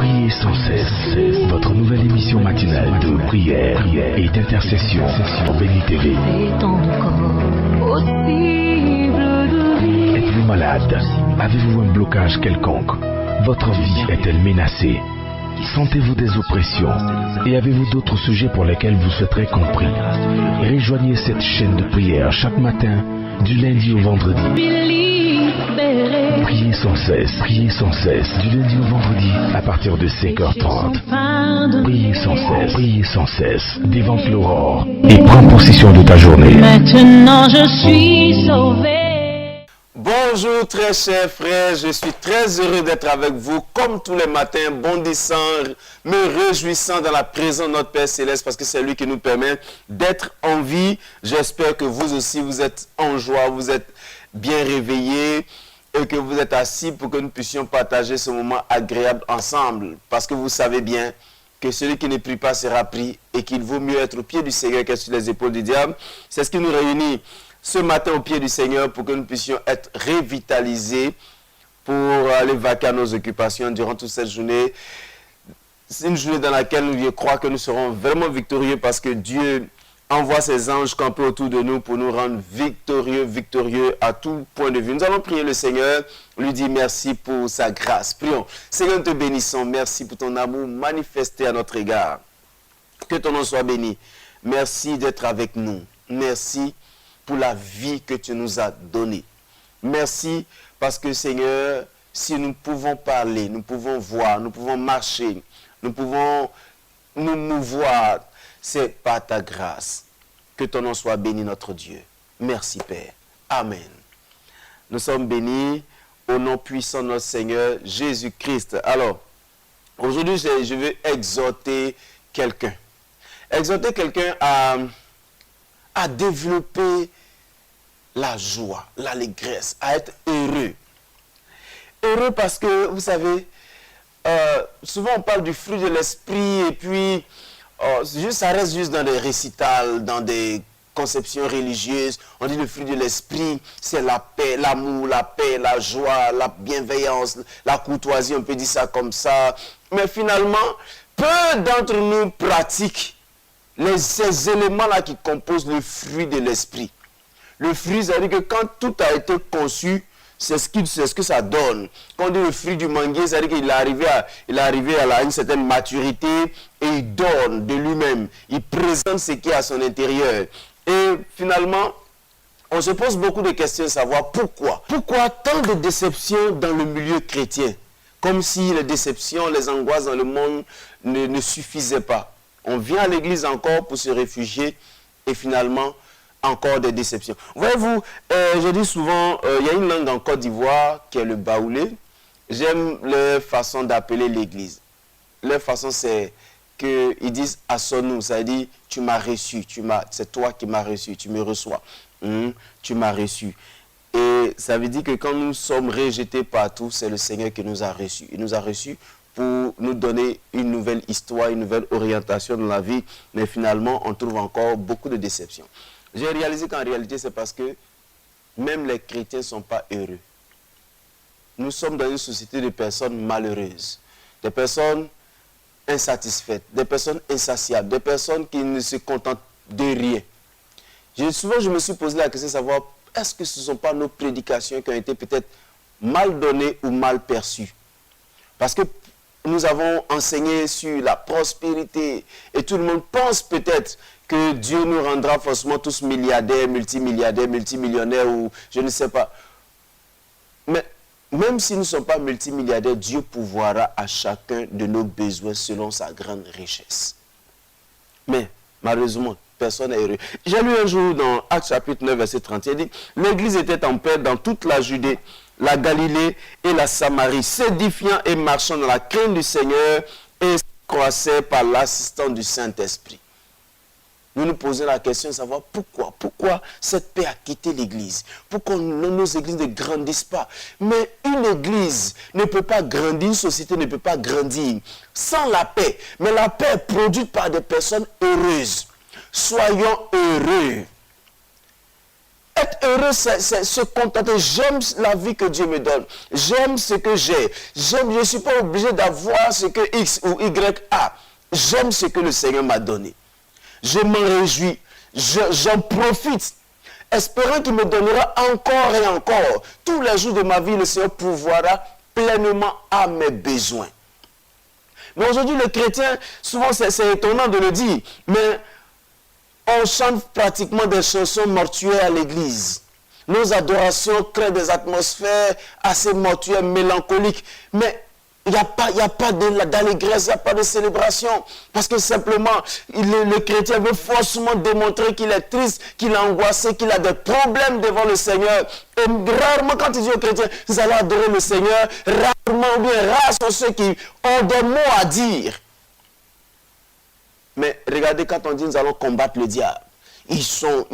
Priez sans cesse. Votre nouvelle émission matinale de prière et d'intercession sur Béni TV. Êtes-vous malade? Avez-vous un blocage quelconque? Votre vie est-elle menacée? Sentez-vous des oppressions? Et avez-vous d'autres sujets pour lesquels vous souhaiterez compris? Rejoignez cette chaîne de prière chaque matin, du lundi au vendredi. Priez sans cesse, du lundi au vendredi, à partir de 5h30. Priez sans cesse, dévante l'aurore et prends possession de ta journée. Maintenant je suis sauvé. Bonjour très chers frères, je suis très heureux d'être avec vous comme tous les matins, bondissant, me réjouissant dans la présence de notre Père Céleste parce que c'est lui qui nous permet d'être en vie. J'espère que vous aussi vous êtes en joie, vous êtes bien réveillés et que vous êtes assis pour que nous puissions partager ce moment agréable ensemble. Parce que vous savez bien que celui qui ne prie pas sera pris et qu'il vaut mieux être au pied du Seigneur qu'être sur les épaules du diable. C'est ce qui nous réunit ce matin au pied du Seigneur pour que nous puissions être revitalisés pour aller vaquer à nos occupations durant toute cette journée. C'est une journée dans laquelle je crois que nous serons vraiment victorieux parce que Dieu envoie ses anges camper autour de nous pour nous rendre victorieux à tout point de vue. Nous allons prier le Seigneur, lui dire merci pour sa grâce. Prions. Seigneur, nous te bénissons. Merci pour ton amour manifesté à notre égard. Que ton nom soit béni. Merci d'être avec nous. Merci pour la vie que tu nous as donnée. Merci parce que Seigneur, si nous pouvons parler, nous pouvons voir, nous pouvons marcher, nous pouvons nous mouvoir, c'est par ta grâce. Que ton nom soit béni, notre Dieu. Merci Père. Amen. Nous sommes bénis au nom puissant de notre Seigneur Jésus-Christ. Alors, aujourd'hui, je veux exhorter quelqu'un. Exhorter quelqu'un à développer la joie, l'allégresse, à être heureux. Heureux parce que, vous savez, souvent on parle du fruit de l'esprit et puis ça reste juste dans des récitals, dans des conceptions religieuses. On dit le fruit de l'esprit, c'est la paix, l'amour, la paix, la joie, la bienveillance, la courtoisie, on peut dire ça comme ça. Mais finalement, peu d'entre nous pratiquent ces éléments-là qui composent le fruit de l'esprit. Le fruit, c'est-à-dire que quand tout a été conçu, c'est ce que ça donne. Quand on dit le fruit du manguier, c'est-à-dire qu'il est arrivé à une certaine maturité et il donne de lui-même. Il présente ce qui est à son intérieur. Et finalement, on se pose beaucoup de questions à savoir pourquoi. Pourquoi tant de déceptions dans le milieu chrétien? Comme si les déceptions, les angoisses dans le monde ne suffisaient pas. On vient à l'église encore pour se réfugier et finalement, encore des déceptions. Voyez-vous, je dis souvent, il y a une langue en Côte d'Ivoire qui est le baoulé. J'aime leur façon d'appeler l'église. Leur façon, c'est qu'ils disent « assonou », ça veut dire « tu m'as reçu, c'est toi qui m'as reçu, tu me reçois, tu m'as reçu ». Et ça veut dire que quand nous sommes rejetés partout, c'est le Seigneur qui nous a reçus. Il nous a reçus pour nous donner une nouvelle histoire, une nouvelle orientation dans la vie. Mais finalement, on trouve encore beaucoup de déceptions. J'ai réalisé qu'en réalité, c'est parce que même les chrétiens ne sont pas heureux. Nous sommes dans une société de personnes malheureuses, des personnes insatisfaites, des personnes insatiables, des personnes qui ne se contentent de rien. Souvent, je me suis posé la question de savoir, est-ce que ce ne sont pas nos prédications qui ont été peut-être mal données ou mal perçues? Parce que nous avons enseigné sur la prospérité et tout le monde pense peut-être que Dieu nous rendra forcément tous milliardaires, multimillionnaires ou je ne sais pas. Mais même si nous ne sommes pas multimilliardaires, Dieu pourvoira à chacun de nos besoins selon sa grande richesse. Mais malheureusement, personne n'est heureux. J'ai lu un jour dans Actes chapitre 9, verset 30, il dit « L'Église était en paix dans toute la Judée, la Galilée et la Samarie, s'édifiant et marchant dans la crainte du Seigneur et croissait par l'assistance du Saint-Esprit. » Nous nous posons la question de savoir pourquoi cette paix a quitté l'église. Pourquoi nos églises ne grandissent pas. Mais une église ne peut pas grandir, une société ne peut pas grandir sans la paix. Mais la paix est produite par des personnes heureuses. Soyons heureux. Être heureux, c'est se contenter. J'aime la vie que Dieu me donne. J'aime ce que j'ai. Je ne suis pas obligé d'avoir ce que X ou Y a. J'aime ce que le Seigneur m'a donné. Je m'en réjouis. J'en profite. Espérant qu'il me donnera encore et encore. Tous les jours de ma vie, le Seigneur pourvoira pleinement à mes besoins. Mais aujourd'hui, le chrétien, souvent c'est étonnant de le dire, mais on chante pratiquement des chansons mortuaires à l'église. Nos adorations créent des atmosphères assez mortuaires, mélancoliques. Mais il n'y a pas d'allégresse, il n'y a pas de célébration. Parce que simplement, le chrétien veut forcément démontrer qu'il est triste, qu'il est angoissé, qu'il a des problèmes devant le Seigneur. Et rarement, quand il dit aux chrétiens, vous allez adorer le Seigneur, rarement ou bien rares sont ceux qui ont des mots à dire. Mais regardez, quand on dit nous allons combattre le diable, ils ont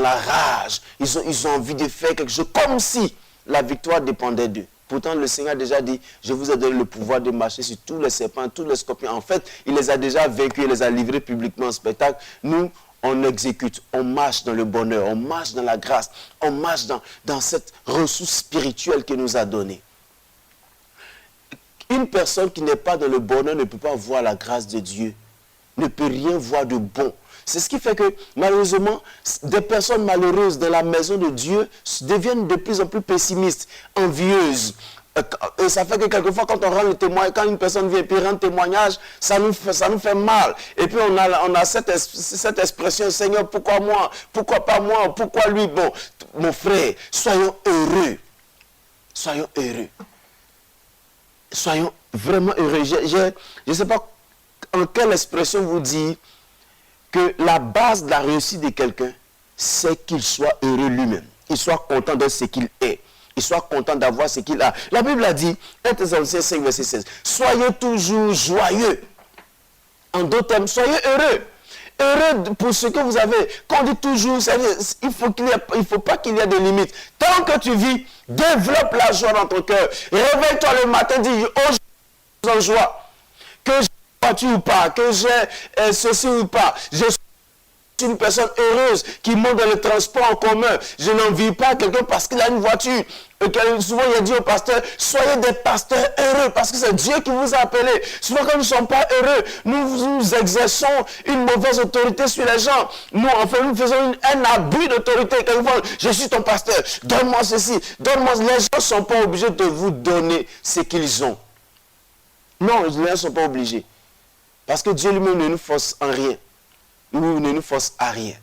la rage, ils ont envie de faire quelque chose, comme si la victoire dépendait d'eux. Pourtant, le Seigneur a déjà dit, je vous ai donné le pouvoir de marcher sur tous les serpents, tous les scorpions. En fait, il les a déjà vaincus, il les a livrés publiquement en spectacle. Nous, on exécute, on marche dans le bonheur, on marche dans la grâce, on marche dans cette ressource spirituelle qu'il nous a donnée. Une personne qui n'est pas dans le bonheur ne peut pas voir la grâce de Dieu, ne peut rien voir de bon. C'est ce qui fait que, malheureusement, des personnes malheureuses dans la maison de Dieu deviennent de plus en plus pessimistes, envieuses. Et ça fait que quelquefois, quand on rend le témoignage, quand une personne vient et puis rend témoignage, ça nous fait mal. Et puis on a cette expression, Seigneur, pourquoi moi? Pourquoi pas moi? Pourquoi lui? Bon, mon frère, soyons heureux. Soyons heureux. Soyons vraiment heureux. Je ne sais pas en quelle expression vous dire que la base de la réussite de quelqu'un, c'est qu'il soit heureux lui-même. Il soit content de ce qu'il est. Il soit content d'avoir ce qu'il a. La Bible a dit, 1 Thessaloniciens 5, verset 16, soyez toujours joyeux. En d'autres termes, soyez heureux. Heureux pour ce que vous avez. Quand on dit toujours, il faut pas qu'il y ait de limites. Tant que tu vis, développe la joie dans ton cœur. Réveille-toi le matin, dis, oh, je suis en joie. Que j'ai une voiture ou pas, que j'ai ceci ou pas. Je suis une personne heureuse qui monte dans le transport en commun. Je n'envie pas quelqu'un parce qu'il a une voiture. Souvent, il a dit au pasteur, soyez des pasteurs heureux parce que c'est Dieu qui vous a appelé. Souvent, quand nous ne sommes pas heureux, nous exerçons une mauvaise autorité sur les gens. Nous faisons un abus d'autorité. Quelquefois, je suis ton pasteur, donne-moi ceci, donne-moi. Les gens ne sont pas obligés de vous donner ce qu'ils ont. Non, les gens ne sont pas obligés. Parce que Dieu lui-même ne nous force en rien. Nous ne nous force à rien.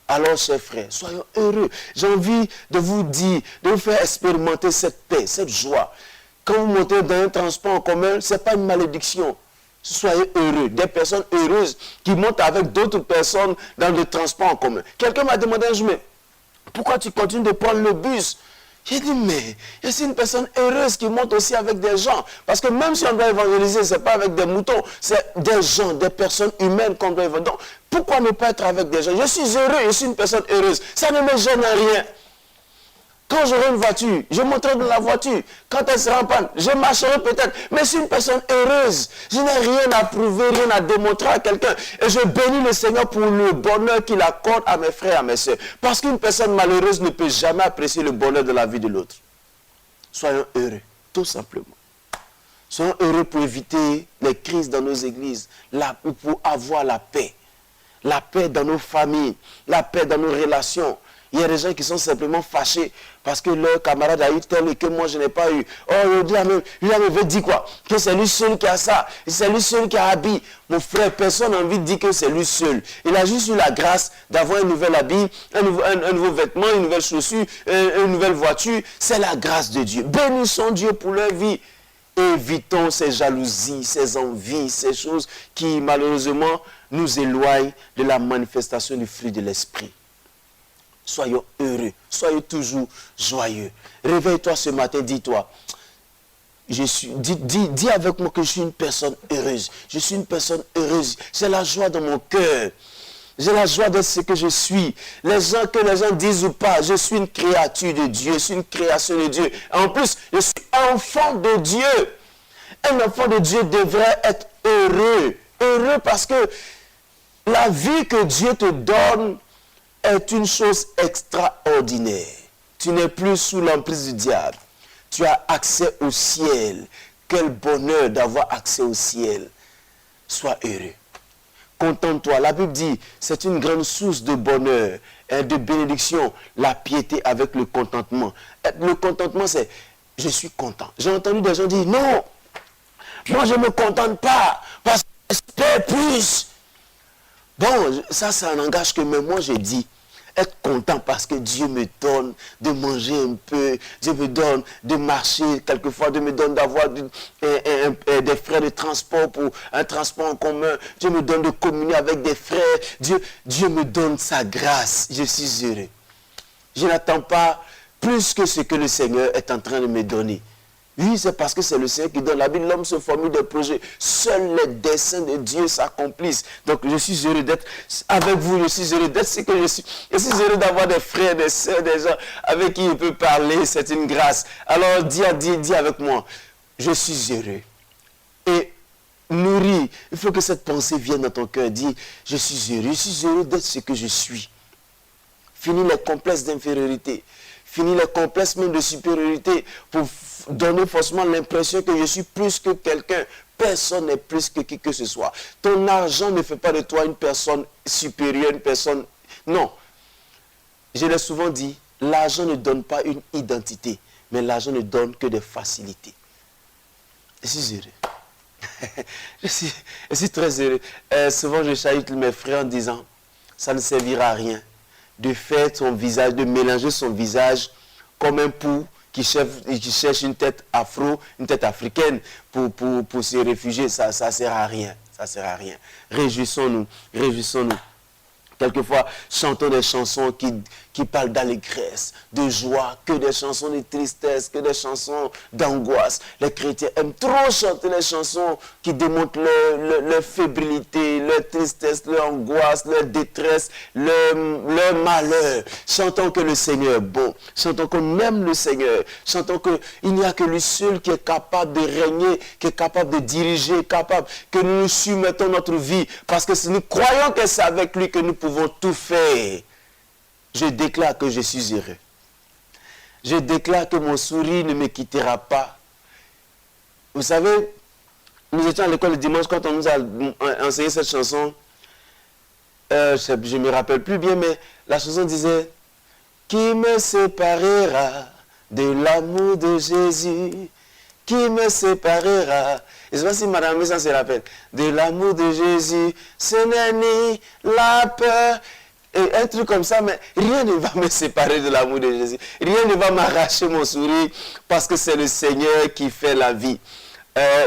Alors, chers frères, soyons heureux. J'ai envie de vous dire, de vous faire expérimenter cette paix, cette joie. Quand vous montez dans un transport en commun, ce n'est pas une malédiction. Soyez heureux. Des personnes heureuses qui montent avec d'autres personnes dans le transport en commun. Quelqu'un m'a demandé un jour, mais pourquoi tu continues de prendre le bus? J'ai dit, mais je suis une personne heureuse qui monte aussi avec des gens. Parce que même si on doit évangéliser, ce n'est pas avec des moutons, c'est des gens, des personnes humaines qu'on doit évangéliser. Donc, pourquoi ne pas être avec des gens? Je suis heureux, je suis une personne heureuse. Ça ne me gêne en rien. Quand j'aurai une voiture, je monterai dans la voiture. Quand elle sera en panne, je marcherai peut-être. Mais je suis une personne heureuse. Je n'ai rien à prouver, rien à démontrer à quelqu'un. Et je bénis le Seigneur pour le bonheur qu'il accorde à mes frères et à mes soeurs. Parce qu'une personne malheureuse ne peut jamais apprécier le bonheur de la vie de l'autre. Soyons heureux, tout simplement. Soyons heureux pour éviter les crises dans nos églises, pour avoir la paix. La paix dans nos familles, la paix dans nos relations. Il y a des gens qui sont simplement fâchés parce que leur camarade a eu tel et que moi je n'ai pas eu. Oh, lui veut dire quoi? Que c'est lui seul qui a ça, c'est lui seul qui a habit. Mon frère, personne n'a envie de dire que c'est lui seul. Il a juste eu la grâce d'avoir un nouvel habit, un nouveau vêtement, une nouvelle chaussure, une nouvelle voiture. C'est la grâce de Dieu. Bénissons Dieu pour leur vie. Évitons ces jalousies, ces envies, ces choses qui malheureusement nous éloignent de la manifestation du fruit de l'esprit. Soyons heureux, soyez toujours joyeux. Réveille-toi ce matin, dis-toi, dis avec moi que je suis une personne heureuse. Je suis une personne heureuse. J'ai la joie dans mon cœur. J'ai la joie de ce que je suis. Que les gens disent ou pas, je suis une créature de Dieu, je suis une création de Dieu. En plus, je suis enfant de Dieu. Un enfant de Dieu devrait être heureux. Heureux parce que la vie que Dieu te donne est une chose extraordinaire. Tu n'es plus sous l'emprise du diable. Tu as accès au ciel. Quel bonheur d'avoir accès au ciel. Sois heureux. Contente-toi. La Bible dit, c'est une grande source de bonheur et de bénédiction, la piété avec le contentement. Le contentement, c'est, je suis content. J'ai entendu des gens dire, non, moi je ne me contente pas, parce que j'espère plus. Bon, ça c'est un langage que même moi j'ai dit. Être content parce que Dieu me donne de manger un peu, Dieu me donne de marcher quelquefois, Dieu me donne d'avoir des frais de transport pour un transport en commun, Dieu me donne de communier avec des frères, Dieu me donne sa grâce, je suis heureux. Je n'attends pas plus que ce que le Seigneur est en train de me donner. Oui, c'est parce que c'est le Seigneur qui donne la vie. L'homme se formule des projets. Seuls les desseins de Dieu s'accomplissent. Donc, je suis heureux d'être avec vous. Je suis heureux d'être ce que je suis. Je suis heureux d'avoir des frères, des sœurs, des gens avec qui je peux parler. C'est une grâce. Alors, dis avec moi. Je suis heureux. Et nourris. Il faut que cette pensée vienne dans ton cœur. Dis, je suis heureux. Je suis heureux d'être ce que je suis. Finis les complexes d'infériorité. Finis les complexes même de supériorité pour donner forcément l'impression que je suis plus que quelqu'un. Personne n'est plus que qui que ce soit. Ton argent ne fait pas de toi une personne supérieure, une personne... Non. Je l'ai souvent dit, l'argent ne donne pas une identité, mais l'argent ne donne que des facilités. Je suis heureux. je suis très heureux. Souvent, je chahute mes frères en disant, ça ne servira à rien de faire son visage, de mélanger son visage comme un pou qui cherche une tête afro, une tête africaine pour se réfugier. Ça ne sert à rien. Ça sert à rien. Réjouissons-nous. Réjouissons-nous. Quelquefois, chantons des chansons qui parlent d'allégresse, de joie, que des chansons de tristesse, que des chansons d'angoisse. Les chrétiens aiment trop chanter les chansons qui démontrent leur fébrilité, leur tristesse, leur angoisse, leur détresse, leur malheur. Chantons que le Seigneur est bon. Chantons qu'on aime le Seigneur. Chantons qu'il n'y a que lui seul qui est capable de régner, qui est capable de diriger, capable que nous nous soumettons notre vie. Parce que si nous croyons que c'est avec lui que nous pouvons tout faire. Je déclare que je suis heureux. Je déclare que mon sourire ne me quittera pas. Vous savez, nous étions à l'école le dimanche quand on nous a enseigné cette chanson. Je ne me rappelle plus bien, mais la chanson disait « Qui me séparera de l'amour de Jésus? Qui me séparera ?» Je ne sais pas si Madame Messa se rappelle. De l'amour de Jésus, ce n'est ni la peur. Et un truc comme ça, mais rien ne va me séparer de l'amour de Jésus. Rien ne va m'arracher mon sourire parce que c'est le Seigneur qui fait la vie.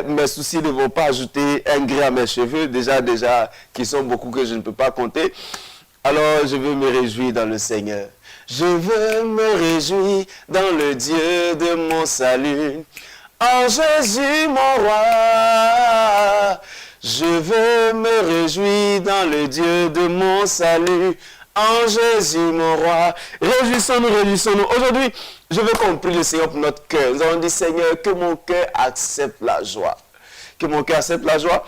Mes soucis ne vont pas ajouter un grain à mes cheveux, déjà, qui sont beaucoup que je ne peux pas compter. Alors, je veux me réjouir dans le Seigneur. Je veux me réjouir dans le Dieu de mon salut. En Jésus, mon roi, je veux me réjouir dans le Dieu de mon salut. En Jésus, mon roi. Réjouissons-nous, réjouissons-nous. Aujourd'hui, je veux qu'on prie le Seigneur pour notre cœur. Nous allons dire, Seigneur, que mon cœur accepte la joie. Que mon cœur accepte la joie.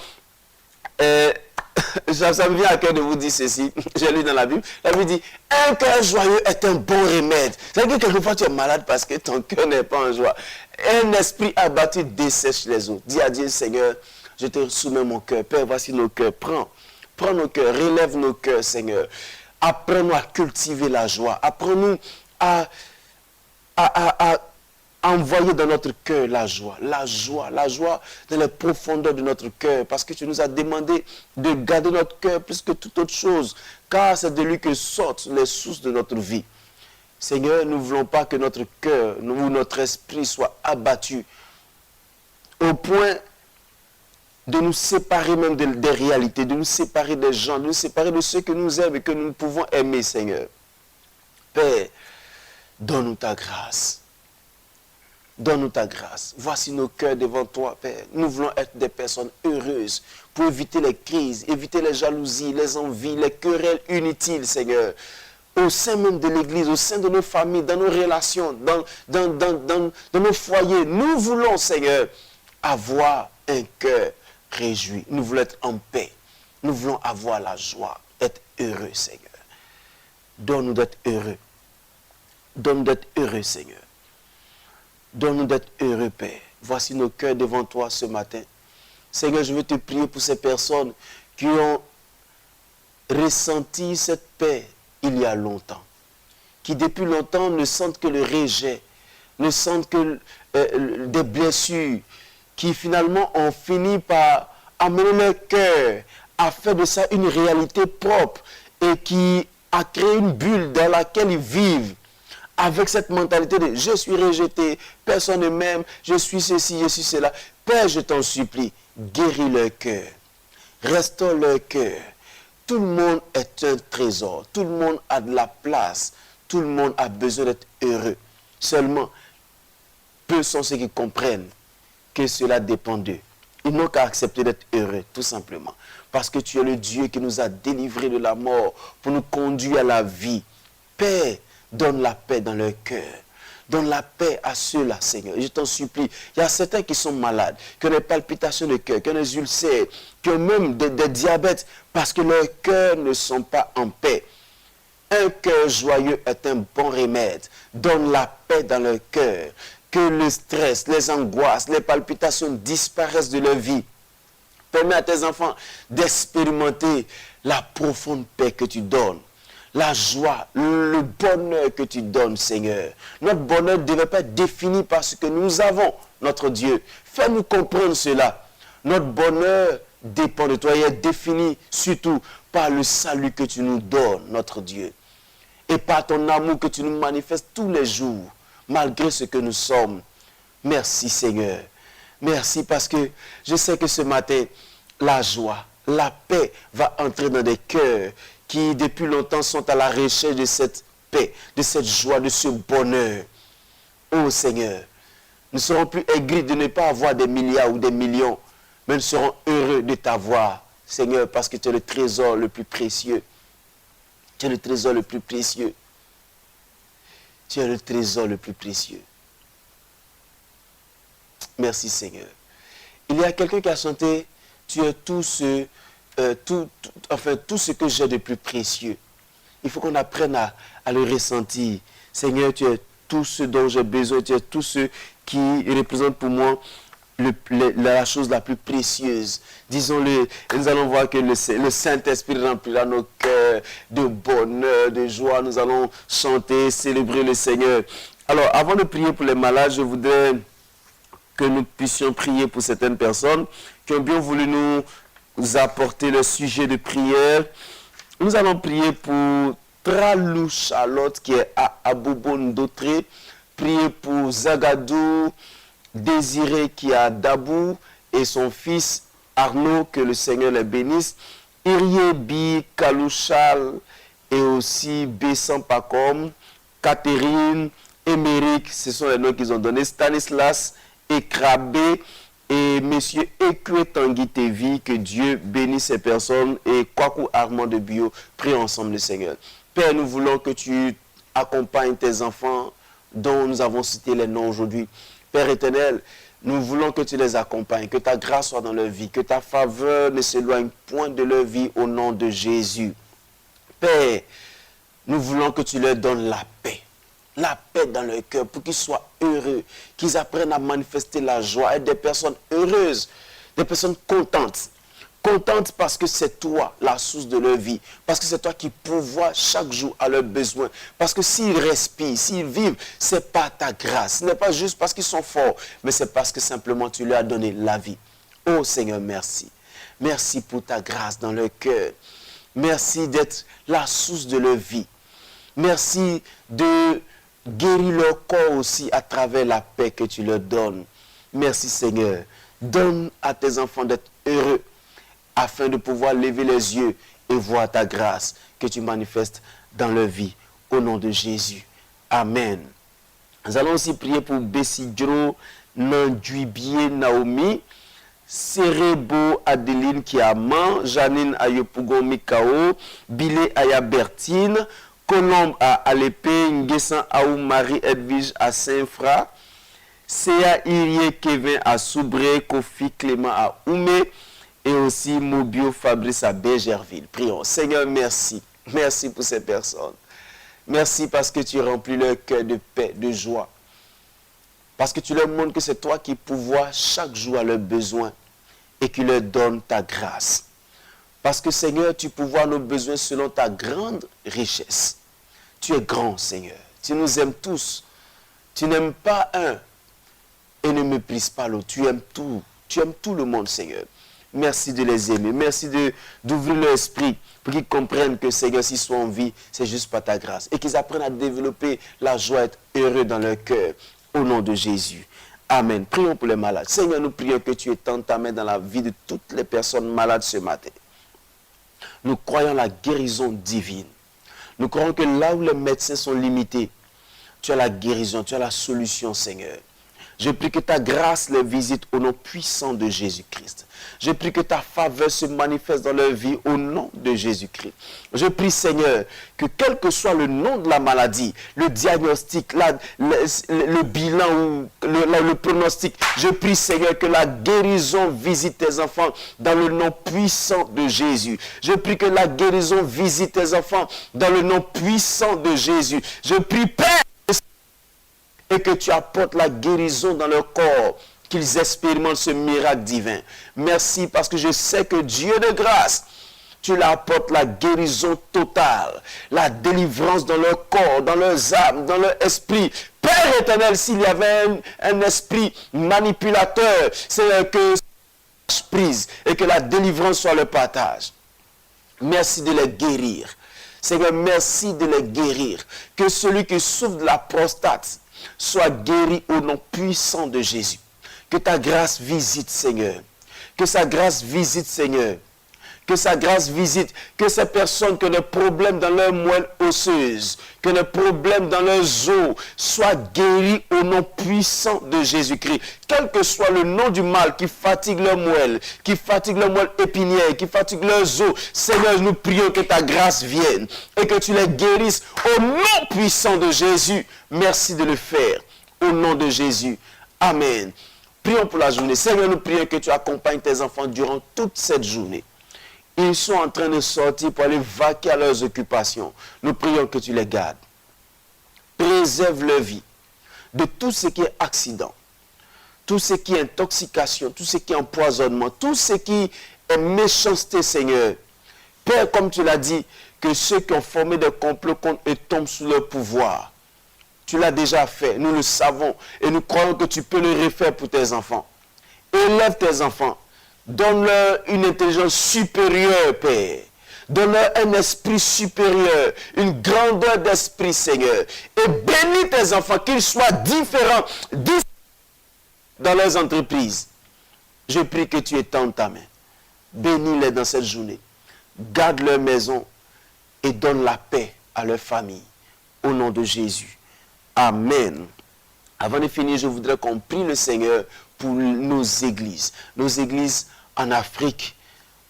Ça me vient à cœur de vous dire ceci. J'ai lu dans la Bible. La Bible dit, un cœur joyeux est un bon remède. C'est-à-dire que quelquefois tu es malade parce que ton cœur n'est pas en joie. Un esprit abattu dessèche les eaux. Dis à Dieu, Seigneur, je te soumets mon cœur. Père, voici nos cœurs. Prends nos cœurs. Relève nos cœurs, Seigneur. Apprends-nous à cultiver la joie. Apprends-nous à envoyer dans notre cœur la joie dans les profondeurs de notre cœur, parce que tu nous as demandé de garder notre cœur plus que toute autre chose, car c'est de lui que sortent les sources de notre vie. Seigneur, nous ne voulons pas que notre cœur ou notre esprit soit abattu au point de nous séparer même des réalités, de nous séparer des gens, de nous séparer de ceux que nous aimons et que nous pouvons aimer, Seigneur. Père, donne-nous ta grâce. Donne-nous ta grâce. Voici nos cœurs devant toi, Père. Nous voulons être des personnes heureuses pour éviter les crises, éviter les jalousies, les envies, les querelles inutiles, Seigneur. Au sein même de l'Église, au sein de nos familles, dans nos relations, dans nos foyers. Nous voulons, Seigneur, avoir un cœur réjoui. Nous voulons être en paix. Nous voulons avoir la joie, être heureux, Seigneur. Donne-nous d'être heureux. Donne-nous d'être heureux, Seigneur. Donne-nous d'être heureux, Père. Voici nos cœurs devant toi ce matin. Seigneur, je veux te prier pour ces personnes qui ont ressenti cette paix il y a longtemps. Qui depuis longtemps ne sentent que le rejet, ne sentent que des blessures, qui finalement ont fini par amener leur cœur à faire de ça une réalité propre et qui a créé une bulle dans laquelle ils vivent avec cette mentalité de « je suis rejeté, personne ne m'aime, je suis ceci, je suis cela ». Père, je t'en supplie, guéris leur cœur, restaure leur cœur. Tout le monde est un trésor, tout le monde a de la place, tout le monde a besoin d'être heureux. Seulement, peu sont ceux qui comprennent que cela dépend d'eux. Ils n'ont qu'à accepter d'être heureux, tout simplement. Parce que tu es le Dieu qui nous a délivrés de la mort pour nous conduire à la vie. Père, donne la paix dans leur cœur. Donne la paix à ceux-là, Seigneur. Je t'en supplie. Il y a certains qui sont malades, qui ont des palpitations de cœur, qui ont des ulcères, qui ont même des diabètes, parce que leurs cœurs ne sont pas en paix. Un cœur joyeux est un bon remède. Donne la paix dans leur cœur. Que le stress, les angoisses, les palpitations disparaissent de leur vie. Permets à tes enfants d'expérimenter la profonde paix que tu donnes. La joie, le bonheur que tu donnes, Seigneur. Notre bonheur ne devait pas être défini par ce que nous avons, notre Dieu. Fais-nous comprendre cela. Notre bonheur dépend de toi et est défini surtout par le salut que tu nous donnes, notre Dieu. Et par ton amour que tu nous manifestes tous les jours, malgré ce que nous sommes. Merci, Seigneur. Merci parce que je sais que ce matin, la joie, la paix va entrer dans des cœurs qui depuis longtemps sont à la recherche de cette paix, de cette joie, de ce bonheur. Oh Seigneur, nous ne serons plus aigris de ne pas avoir des milliards ou des millions, mais nous serons heureux de t'avoir, Seigneur, parce que tu es le trésor le plus précieux. Tu es le trésor le plus précieux. Tu es le trésor le plus précieux. Merci Seigneur. Il y a quelqu'un qui a chanté, tu es tout ce que j'ai de plus précieux. Il faut qu'on apprenne à le ressentir. Seigneur, tu es tout ce dont j'ai besoin, tu es tout ce qui représente pour moi la chose la plus précieuse. Disons-le, nous allons voir que le Saint-Esprit remplira nos cœurs de bonheur, de joie. Nous allons chanter, célébrer le Seigneur. Alors, avant de prier pour les malades, je voudrais que nous puissions prier pour certaines personnes qui ont bien voulu nous apporter le sujet de prière. Nous allons prier pour Tralou Charlotte qui est à Aboubon-Dotré. Prier pour Zagadou Désiré qui est à Dabou et son fils Arnaud, que le Seigneur les bénisse. Iriebi Kalouchal et aussi Bessan Pacom, Catherine, Émeric, ce sont les noms qu'ils ont donnés, Stanislas Ekrabé et M. Ekwe Tanguy Tevi, que Dieu bénisse ces personnes, et Kwaku Armand de Bio. Prions ensemble le Seigneur. Père, nous voulons que tu accompagnes tes enfants dont nous avons cité les noms aujourd'hui. Père éternel, nous voulons que tu les accompagnes, que ta grâce soit dans leur vie, que ta faveur ne s'éloigne point de leur vie au nom de Jésus. Père, nous voulons que tu leur donnes la paix dans leur cœur pour qu'ils soient heureux, qu'ils apprennent à manifester la joie, être des personnes heureuses, des personnes contentes. Contentes parce que c'est toi la source de leur vie, parce que c'est toi qui pourvois chaque jour à leurs besoins, parce que s'ils respirent, s'ils vivent, c'est pas ta grâce, ce n'est pas juste parce qu'ils sont forts, mais c'est parce que simplement tu leur as donné la vie. Oh Seigneur, merci. Merci pour ta grâce dans leur cœur. Merci d'être la source de leur vie. Merci de guérir leur corps aussi à travers la paix que tu leur donnes. Merci Seigneur. Donne à tes enfants d'être heureux, afin de pouvoir lever les yeux et voir ta grâce que tu manifestes dans leur vie. Au nom de Jésus. Amen. Nous allons aussi prier pour Bessidro Nanduibie Naomi, Serebo Adeline Kiaman, Janine Ayopougon Mikao, Bile Ayabertine, Colombe à Alépé, Nguessan Aou Marie Edwige à Saint-Fra, Sea Irie Kevin à Soubré, Kofi Clément à Oumé, et aussi Mobio Fabrice à Bergerville. Prions. Seigneur, merci. Merci pour ces personnes. Merci parce que tu remplis leur cœur de paix, de joie. Parce que tu leur montres que c'est toi qui pourvois chaque jour à leurs besoins et qui leur donne ta grâce. Parce que Seigneur, tu pourvois nos besoins selon ta grande richesse. Tu es grand, Seigneur. Tu nous aimes tous. Tu n'aimes pas un et ne méprises pas l'autre. Tu aimes tout. Tu aimes tout le monde, Seigneur. Merci de les aimer. Merci d'ouvrir leur esprit pour qu'ils comprennent que, Seigneur, s'ils sont en vie, c'est juste par ta grâce. Et qu'ils apprennent à développer la joie, à être heureux dans leur cœur. Au nom de Jésus. Amen. Prions pour les malades. Seigneur, nous prions que tu étendes ta main dans la vie de toutes les personnes malades ce matin. Nous croyons la guérison divine. Nous croyons que là où les médecins sont limités, tu as la guérison, tu as la solution, Seigneur. Je prie que ta grâce les visite au nom puissant de Jésus-Christ. Je prie que ta faveur se manifeste dans leur vie au nom de Jésus-Christ. Je prie, Seigneur, que quel que soit le nom de la maladie, le diagnostic, le bilan ou le pronostic, je prie, Seigneur, que la guérison visite tes enfants dans le nom puissant de Jésus. Je prie que la guérison visite tes enfants dans le nom puissant de Jésus. Je prie, Père, et que tu apportes la guérison dans leur corps, qu'ils expérimentent ce miracle divin. Merci parce que je sais que Dieu de grâce, tu leur apportes la guérison totale, la délivrance dans leur corps, dans leurs âmes, dans leur esprit. Père éternel, s'il y avait un esprit manipulateur, c'est que prise et que la délivrance soit le partage. Merci de les guérir. Seigneur, merci de les guérir. Que celui qui souffre de la prostate soit guéri au nom puissant de Jésus. Que ta grâce visite, Seigneur. Que sa grâce visite, Seigneur. Que sa grâce visite, que ces personnes qui ont des problèmes dans leurs moelle osseuse, que les problèmes dans leurs os soient guéris au nom puissant de Jésus-Christ. Quel que soit le nom du mal qui fatigue leurs moelle épinière, qui fatigue leurs os, Seigneur, nous prions que ta grâce vienne et que tu les guérisses au nom puissant de Jésus. Merci de le faire. Au nom de Jésus. Amen. Prions pour la journée. Seigneur, nous prions que tu accompagnes tes enfants durant toute cette journée. Ils sont en train de sortir pour aller vaquer à leurs occupations. Nous prions que tu les gardes. Préserve leur vie de tout ce qui est accident, tout ce qui est intoxication, tout ce qui est empoisonnement, tout ce qui est méchanceté, Seigneur. Père, comme tu l'as dit, que ceux qui ont formé des complots contre eux tombent sous leur pouvoir. Tu l'as déjà fait, nous le savons, et nous croyons que tu peux le refaire pour tes enfants. Élève tes enfants. Donne-leur une intelligence supérieure, Père. Donne-leur un esprit supérieur, une grandeur d'esprit, Seigneur. Et bénis tes enfants, qu'ils soient différents dans leurs entreprises. Je prie que tu étendes ta main. Bénis-les dans cette journée. Garde leur maison et donne la paix à leur famille. Au nom de Jésus. Amen. Avant de finir, je voudrais qu'on prie le Seigneur pour nos églises. Nos églises en Afrique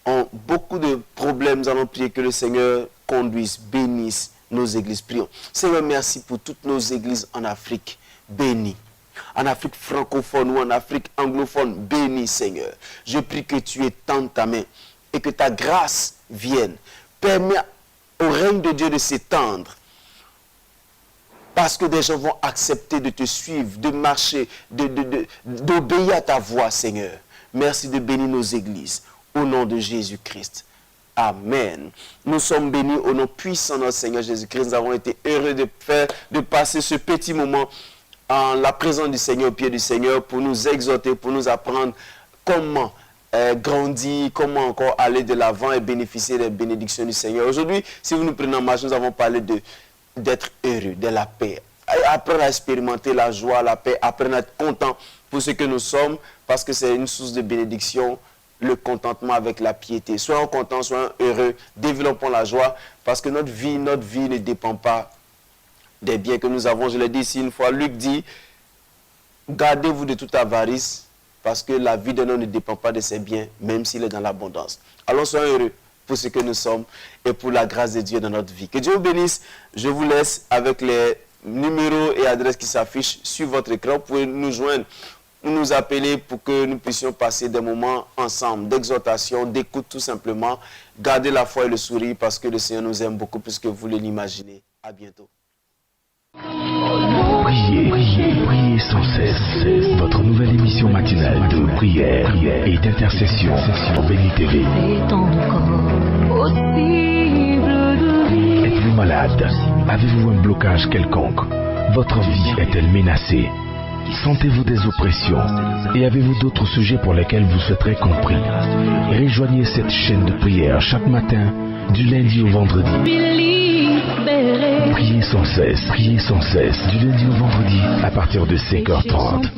ont beaucoup de problèmes. Nous allons prier que le Seigneur conduise, bénisse nos églises. Prions. Seigneur, merci pour toutes nos églises en Afrique. Bénis. En Afrique francophone ou en Afrique anglophone, bénis, Seigneur. Je prie que tu étendes ta main et que ta grâce vienne. Permets au règne de Dieu de s'étendre. Parce que des gens vont accepter de te suivre, de marcher, d'obéir à ta voix, Seigneur. Merci de bénir nos églises. Au nom de Jésus-Christ. Amen. Nous sommes bénis au nom puissant de notre Seigneur Jésus-Christ. Nous avons été heureux de passer ce petit moment en la présence du Seigneur, au pied du Seigneur, pour nous exhorter, pour nous apprendre comment grandir, comment encore aller de l'avant et bénéficier des bénédictions du Seigneur. Aujourd'hui, si vous nous prenez en marche, nous avons parlé d'être heureux, de la paix. Apprendre à expérimenter la joie, la paix, apprendre à être content pour ce que nous sommes, parce que c'est une source de bénédiction, le contentement avec la piété. Soyons contents, soyons heureux, développons la joie, parce que notre vie ne dépend pas des biens que nous avons. Je l'ai dit ici une fois, Luc dit, gardez-vous de toute avarice, parce que la vie d'un homme ne dépend pas de ses biens, même s'il est dans l'abondance. Alors soyons heureux pour ce que nous sommes et pour la grâce de Dieu dans notre vie. Que Dieu vous bénisse. Je vous laisse avec les numéros et adresses qui s'affichent sur votre écran. Vous pouvez nous joindre ou nous appeler pour que nous puissions passer des moments ensemble, d'exhortation, d'écoute tout simplement. Gardez la foi et le sourire parce que le Seigneur nous aime beaucoup plus que vous l'imaginez. À bientôt. sans cesse. Votre nouvelle émission matinale de prière et d'intercession sur Béni TV. Êtes-vous malade? Avez-vous un blocage quelconque? Votre vie est-elle menacée? Sentez-vous des oppressions? Et avez-vous d'autres sujets pour lesquels vous souhaiterez compris? Rejoignez cette chaîne de prière chaque matin, du lundi au vendredi. Priez sans cesse, du lundi au vendredi, à partir de 5h30.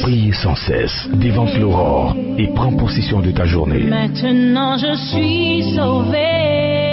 Priez sans cesse, dévante l'aurore et prends possession de ta journée. Maintenant je suis sauvé.